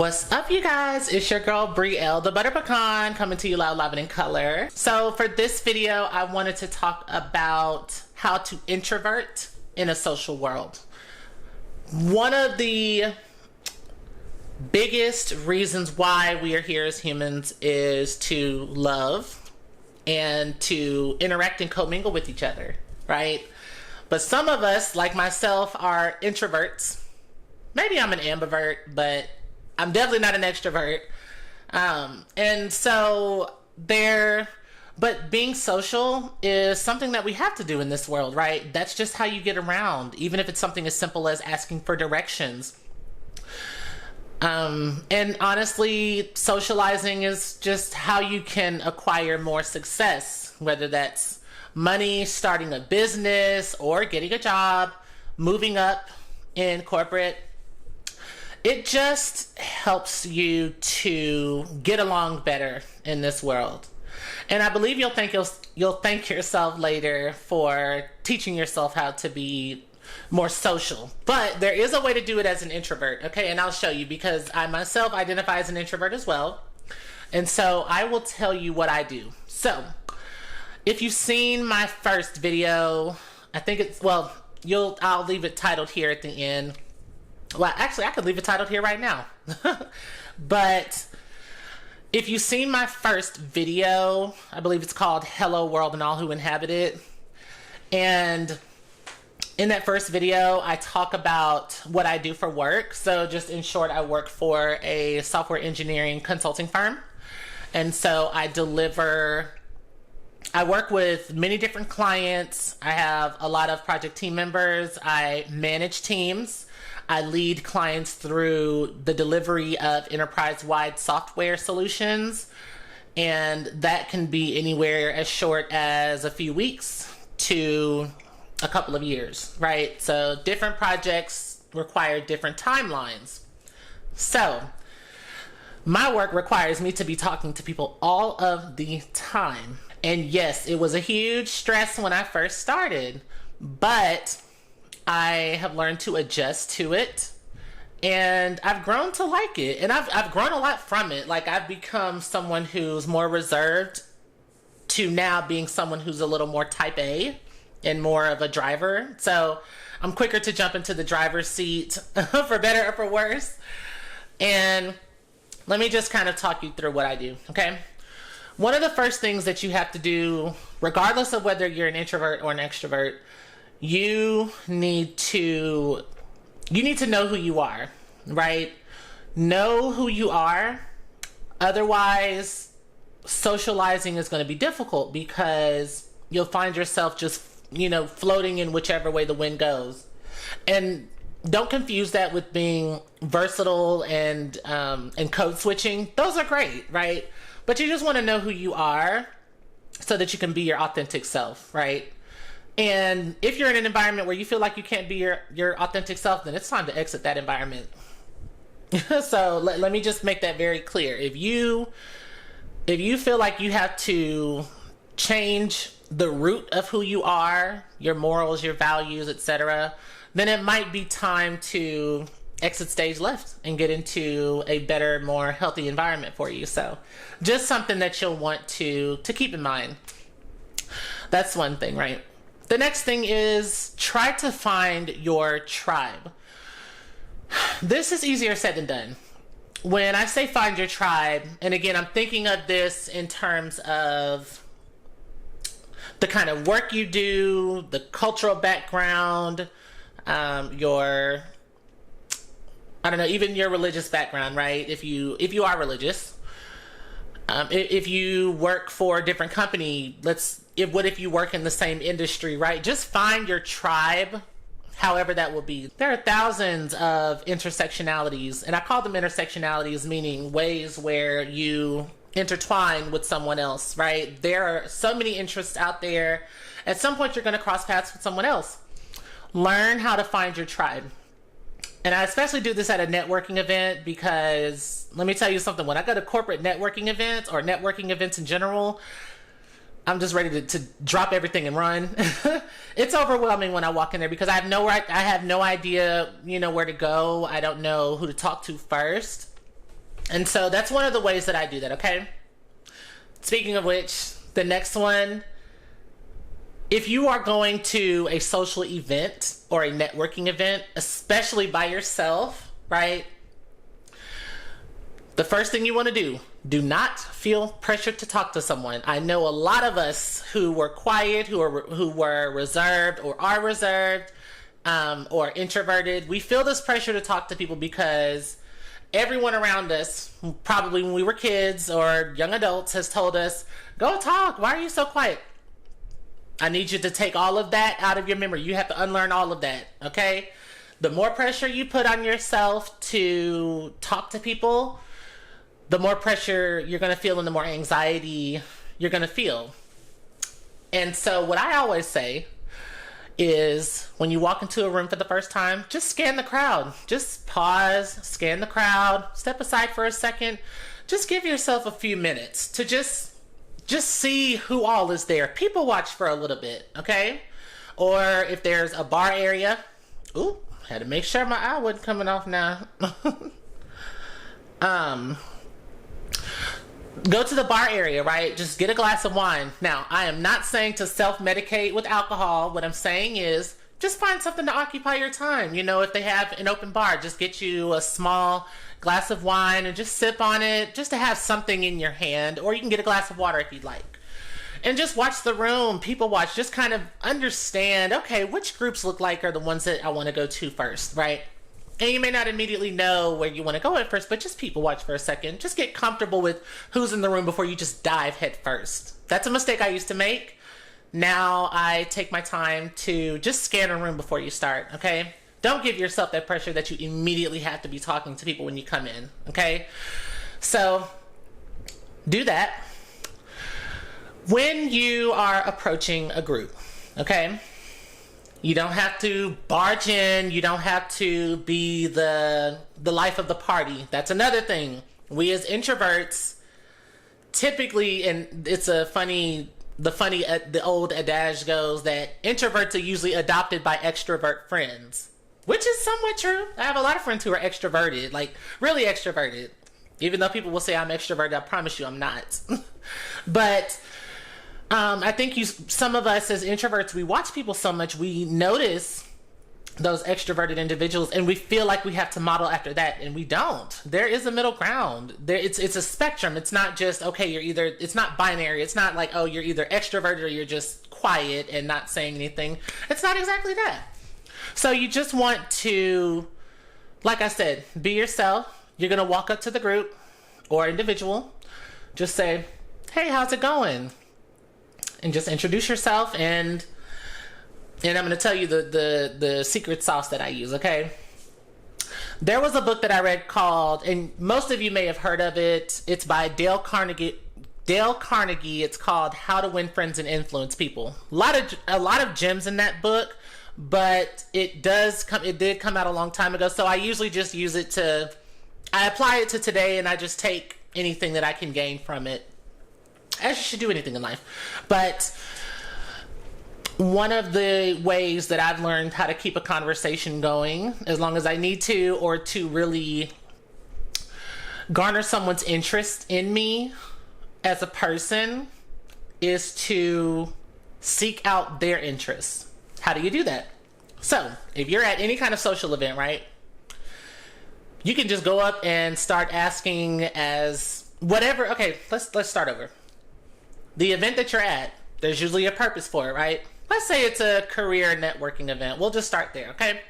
What's up, you guys? It's your girl Brielle, the Butter Pecan, coming to you loud, live, and in color. So for this video, I wanted to talk about how to introvert in a social world. One of the biggest reasons why we are here as humans is to love and to interact and commingle with each other, right? But some of us, like myself, are introverts. Maybe I'm an ambivert, but I'm definitely not an extrovert. But being social is something that we have to do in this world, right? That's just how you get around, even if it's something as simple as asking for directions. And honestly, socializing is just how you can acquire more success, whether that's money, starting a business, or getting a job, moving up in corporate. It just helps you to get along better in this world. And I believe you'll thank yourself later for teaching yourself how to be more social. But there is a way to do it as an introvert, okay? And I'll show you, because I myself identify as an introvert as well. And so I will tell you what I do. So if you've seen my first video, I think it's, well, I'll leave it titled here at the end. Well, actually, I could leave it titled here right now. But if you've seen my first video, I believe it's called Hello World and All Who Inhabit It. And in that first video, I talk about what I do for work. So just in short, I work for a software engineering consulting firm. And so I work with many different clients. I have a lot of project team members. I manage teams. I lead clients through the delivery of enterprise-wide software solutions, and that can be anywhere as short as a few weeks to a couple of years, right? So different projects require different timelines. So my work requires me to be talking to people all of the time. And yes, it was a huge stress when I first started, but I have learned to adjust to it, and I've grown to like it, and I've grown a lot from it. Like, I've become someone who's more reserved to now being someone who's a little more type A and more of a driver. So I'm quicker to jump into the driver's seat for better or for worse. And let me just kind of talk you through what I do, okay? One of the first things that you have to do, regardless of whether you're an introvert or an extrovert, you need to know who you are, right? Know who you are. Otherwise, socializing is going to be difficult, because you'll find yourself just, floating in whichever way the wind goes. And don't confuse that with being versatile and code switching. Those are great, right? But you just want to know who you are so that you can be your authentic self, right? And if you're in an environment where you feel like you can't be your authentic self, then it's time to exit that environment. So let me just make that very clear. If you feel like you have to change the root of who you are, your morals, your values, etc., then it might be time to exit stage left and get into a better, more healthy environment for you. So just something that you'll want to keep in mind. That's one thing, right? The next thing is try to find your tribe. This is easier said than done. When I say find your tribe, and again, I'm thinking of this in terms of the kind of work you do, the cultural background, even your religious background, right? If you are religious, if you work for a different company, what if you work in the same industry, right? Just find your tribe, however that will be. There are thousands of intersectionalities, and I call them intersectionalities, meaning ways where you intertwine with someone else, right? There are so many interests out there. At some point, you're going to cross paths with someone else. Learn how to find your tribe. And I especially do this at a networking event, because let me tell you something. When I go to corporate networking events, or networking events in general, I'm just ready to drop everything and run. It's overwhelming when I walk in there, because I have no idea, where to go. I don't know who to talk to first. And so that's one of the ways that I do that, okay? Speaking of which, the next one, if you are going to a social event or a networking event, especially by yourself, right? The first thing you want to do not feel pressured to talk to someone. I know a lot of us who were quiet, who were reserved or are reserved, or introverted. We feel this pressure to talk to people because everyone around us, probably when we were kids or young adults, has told us, go talk. Why are you so quiet? I need you to take all of that out of your memory. You have to unlearn all of that, okay? The more pressure you put on yourself to talk to people, the more pressure you're going to feel and the more anxiety you're going to feel. And so what I always say is when you walk into a room for the first time, just scan the crowd. Just pause, scan the crowd, step aside for a second. Just give yourself a few minutes to just see who all is there. People watch for a little bit, okay? Or if there's a bar area. Ooh, had to make sure my eye wasn't coming off now. Go to the bar area, right? Just get a glass of wine. Now, I am not saying to self-medicate with alcohol. What I'm saying is just find something to occupy your time. You know, if they have an open bar, just get you a small glass of wine and just sip on it, just to have something in your hand. Or you can get a glass of water if you'd like. And just watch the room, people watch, just kind of understand, okay, which groups look like are the ones that I want to go to first, right? And you may not immediately know where you want to go at first, but just people watch for a second. Just get comfortable with who's in the room before you just dive head first. That's a mistake I used to make. Now I take my time to just scan a room before you start, okay? Don't give yourself that pressure that you immediately have to be talking to people when you come in, okay? So do that. When you are approaching a group, okay? You don't have to barge in. You don't have to be the life of the party. That's another thing. We as introverts, typically, and it's the old adage goes that introverts are usually adopted by extrovert friends, which is somewhat true. I have a lot of friends who are extroverted, like really extroverted. Even though people will say I'm extroverted, I promise you I'm not. But I think some of us as introverts, we watch people so much, we notice those extroverted individuals and we feel like we have to model after that, and we don't. There is a middle ground. It's a spectrum. It's not just, okay, it's not binary. It's not like, oh, you're either extroverted or you're just quiet and not saying anything. It's not exactly that. So you just want to, like I said, be yourself. You're going to walk up to the group or individual, just say, hey, how's it going? And just introduce yourself, and I'm going to tell you the secret sauce that I use, okay? There was a book that I read called, and most of you may have heard of it. It's by Dale Carnegie. It's called How to Win Friends and Influence People. A lot of gems in that book, but it did come out a long time ago. So I usually just use it I apply it to today, and I just take anything that I can gain from it. As you should do anything in life. But one of the ways that I've learned how to keep a conversation going as long as I need to, or to really garner someone's interest in me as a person, is to seek out their interests. How do you do that? So if you're at any kind of social event, right, you can just go up and start asking as whatever. Okay, let's start over. The event that you're at, there's usually a purpose for it, right? Let's say it's a career networking event. We'll just start there, okay?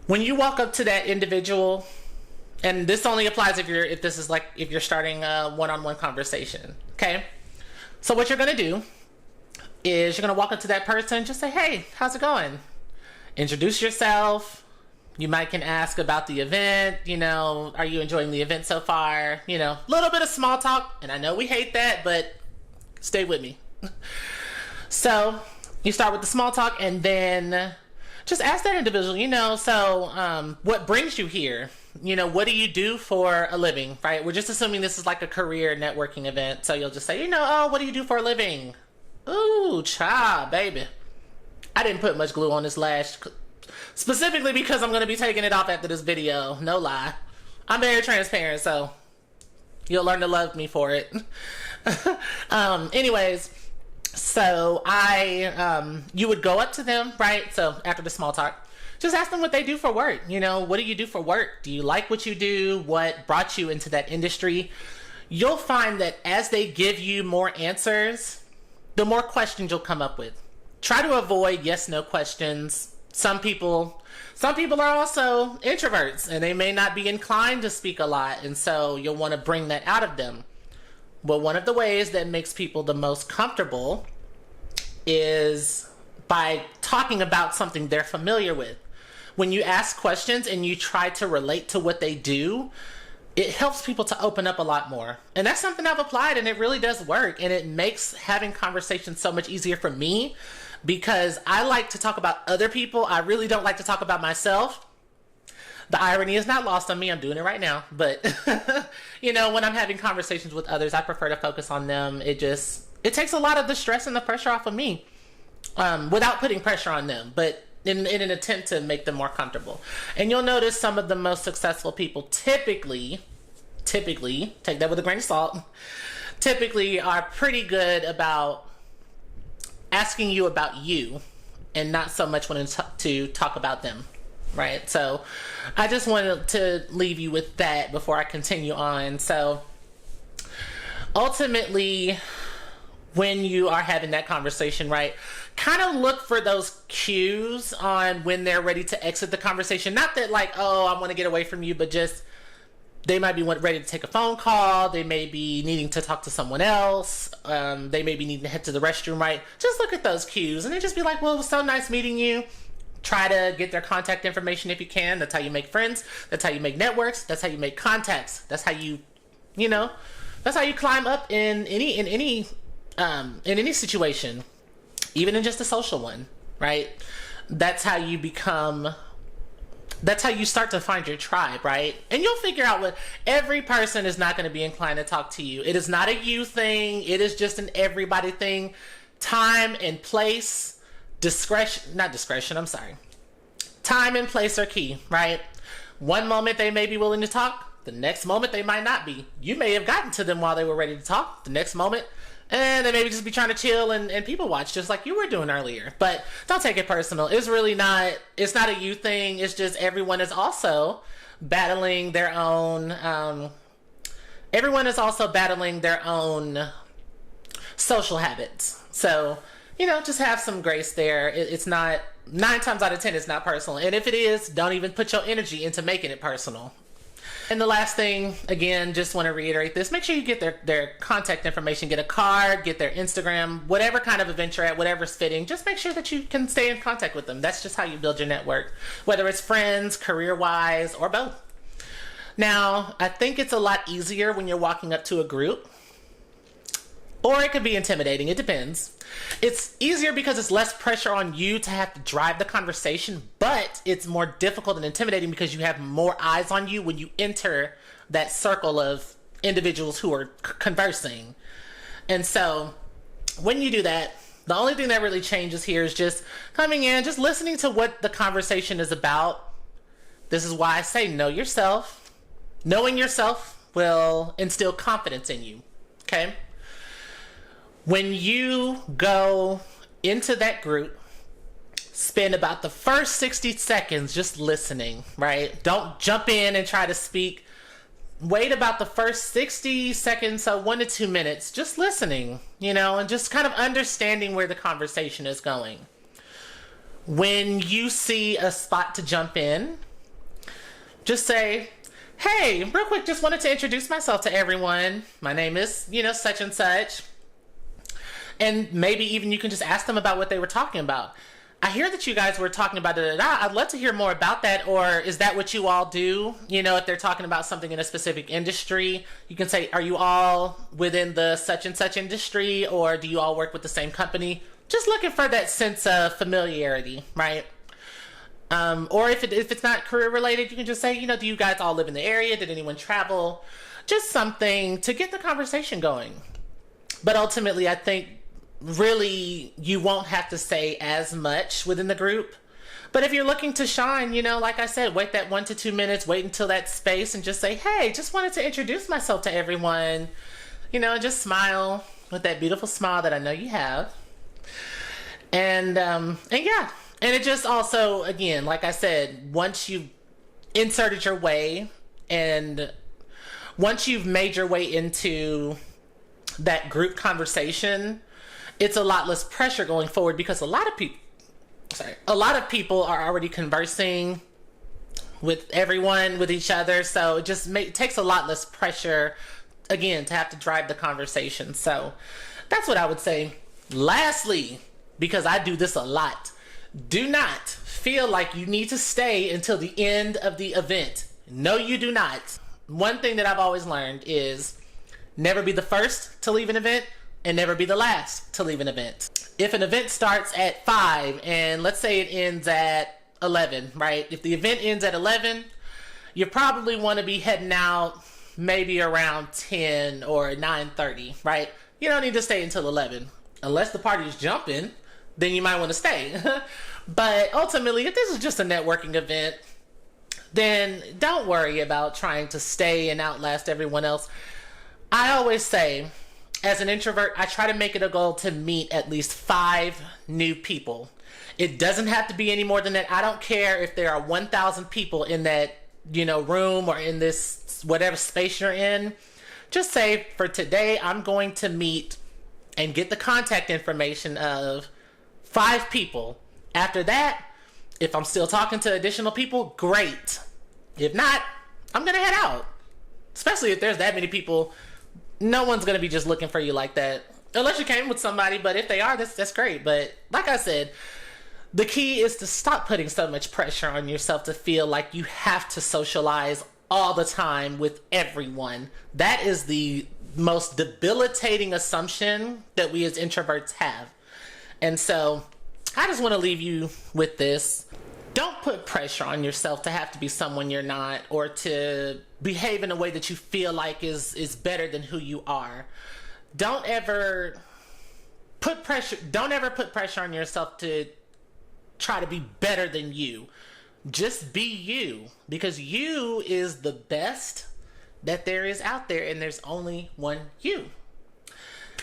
When you walk up to that individual, and this only applies if you're starting a one-on-one conversation, okay? So what you're gonna do is you're gonna walk up to that person, just say, hey, how's it going? Introduce yourself. You might can ask about the event, are you enjoying the event so far? A little bit of small talk, and I know we hate that, but stay with me. So you start with the small talk, and then just ask that individual, what brings you here? What do you do for a living, right? We're just assuming this is like a career networking event. So you'll just say, what do you do for a living? Ooh, cha, baby. I didn't put much glue on this lash, specifically because I'm going to be taking it off after this video. No lie. I'm very transparent, so you'll learn to love me for it. Anyways, so you would go up to them, right? So after the small talk, just ask them what they do for work. What do you do for work? Do you like what you do? What brought you into that industry? You'll find that as they give you more answers, the more questions you'll come up with. Try to avoid yes, no questions. Some people are also introverts and they may not be inclined to speak a lot. And so you'll want to bring that out of them. But one of the ways that makes people the most comfortable is by talking about something they're familiar with. When you ask questions and you try to relate to what they do, it helps people to open up a lot more. And that's something I've applied and it really does work. And it makes having conversations so much easier for me because I like to talk about other people. I really don't like to talk about myself. The irony is not lost on me. I'm doing it right now. But, when I'm having conversations with others, I prefer to focus on them. It takes a lot of the stress and the pressure off of me without putting pressure on them, but in an attempt to make them more comfortable. And you'll notice some of the most successful people typically, take that with a grain of salt, typically are pretty good about asking you about you and not so much wanting to talk about them. Right. So I just wanted to leave you with that before I continue on. So ultimately, when you are having that conversation, right, kind of look for those cues on when they're ready to exit the conversation. Not that like, oh, I want to get away from you, but just they might be ready to take a phone call. They may be needing to talk to someone else. They may be needing to head to the restroom, right? Just look at those cues and then just be like, well, it was so nice meeting you. Try to get their contact information if you can. That's how you make friends. That's how you make networks. That's how you make contacts. That's how that's how you climb up in any situation, even in just a social one, right? That's how you start to find your tribe, right? And you'll figure out every person is not going to be inclined to talk to you. It is not a you thing. It is just an everybody thing. Time and place. Time and place are key, right? One moment they may be willing to talk. The next moment they might not be. You may have gotten to them while they were ready to talk. The next moment, and they maybe just be trying to chill and people watch just like you were doing earlier. But don't take it personal. It's not a you thing. It's just everyone is also battling their own, social habits. So, just have some grace there. It's not, 9 times out of 10, it's not personal. And if it is, don't even put your energy into making it personal. And the last thing, again, just want to reiterate this. Make sure you get their contact information, get a card, get their Instagram, whatever kind of event you're at, whatever's fitting. Just make sure that you can stay in contact with them. That's just how you build your network, whether it's friends, career-wise, or both. Now, I think it's a lot easier when you're walking up to a group. Or it could be intimidating. It depends. It's easier because it's less pressure on you to have to drive the conversation, but it's more difficult and intimidating because you have more eyes on you when you enter that circle of individuals who are conversing. And so when you do that, the only thing that really changes here is just coming in, just listening to what the conversation is about. This is why I say know yourself. Knowing yourself will instill confidence in you. Okay? When you go into that group, spend about the first 60 seconds just listening, right? Don't jump in and try to speak. Wait about the first 60 seconds, so 1 to 2 minutes, just listening, and just kind of understanding where the conversation is going. When you see a spot to jump in, just say, hey, real quick, just wanted to introduce myself to everyone. My name is, such and such. And maybe even you can just ask them about what they were talking about. I hear that you guys were talking about da-da-da. I'd love to hear more about that. Or is that what you all do? If they're talking about something in a specific industry, you can say, are you all within the such and such industry? Or do you all work with the same company? Just looking for that sense of familiarity, right? Or if it's not career related, you can just say, do you guys all live in the area? Did anyone travel? Just something to get the conversation going. But ultimately, I think really you won't have to say as much within the group. But if you're looking to shine, like I said, wait that 1 to 2 minutes, wait until that space and just say, hey, just wanted to introduce myself to everyone. Just smile with that beautiful smile that I know you have. And yeah. And it just also, again, like I said, once you've inserted your way and once you've made your way into that group conversation, it's a lot less pressure going forward because a lot of people are already conversing with everyone, with each other. So it just takes a lot less pressure, again, to have to drive the conversation. So that's what I would say. Lastly, because I do this a lot, do not feel like you need to stay until the end of the event. No, you do not. One thing that I've always learned is never be the first to leave an event and never be the last to leave an event. If an event starts at 5 and let's say it ends at 11, right? If the event ends at 11, you probably want to be heading out maybe around 10 or 9:30, right? You don't need to stay until 11. Unless the party is jumping, then you might want to stay. But ultimately, if this is just a networking event, then don't worry about trying to stay and outlast everyone else. I always say, as an introvert, I try to make it a goal to meet at least 5 new people. It doesn't have to be any more than that. I don't care if there are 1,000 people in that, room or in this whatever space you're in. Just say, for today, I'm going to meet and get the contact information of 5 people. After that, if I'm still talking to additional people, great. If not, I'm going to head out. Especially if there's that many people, no one's going to be just looking for you like that. Unless you came with somebody, but if they are, that's great. But like I said, the key is to stop putting so much pressure on yourself to feel like you have to socialize all the time with everyone. That is the most debilitating assumption that we as introverts have. And so I just want to leave you with this. Don't put pressure on yourself to have to be someone you're not or to behave in a way that you feel like is better than who you are. Don't ever put pressure on yourself to try to be better than you. Just be you, because you is the best that there is out there, and there's only one you.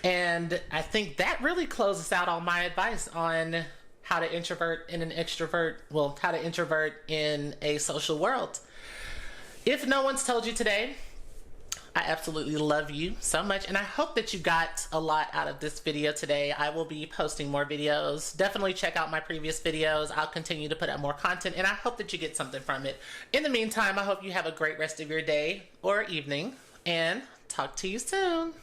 And I think that really closes out all my advice on how to introvert in an extrovert, how to introvert in a social world. If no one's told you today, I absolutely love you so much, and I hope that you got a lot out of this video today. I will be posting more videos. Definitely check out my previous videos. I'll continue to put out more content, and I hope that you get something from it. In the meantime, I hope you have a great rest of your day or evening, and talk to you soon.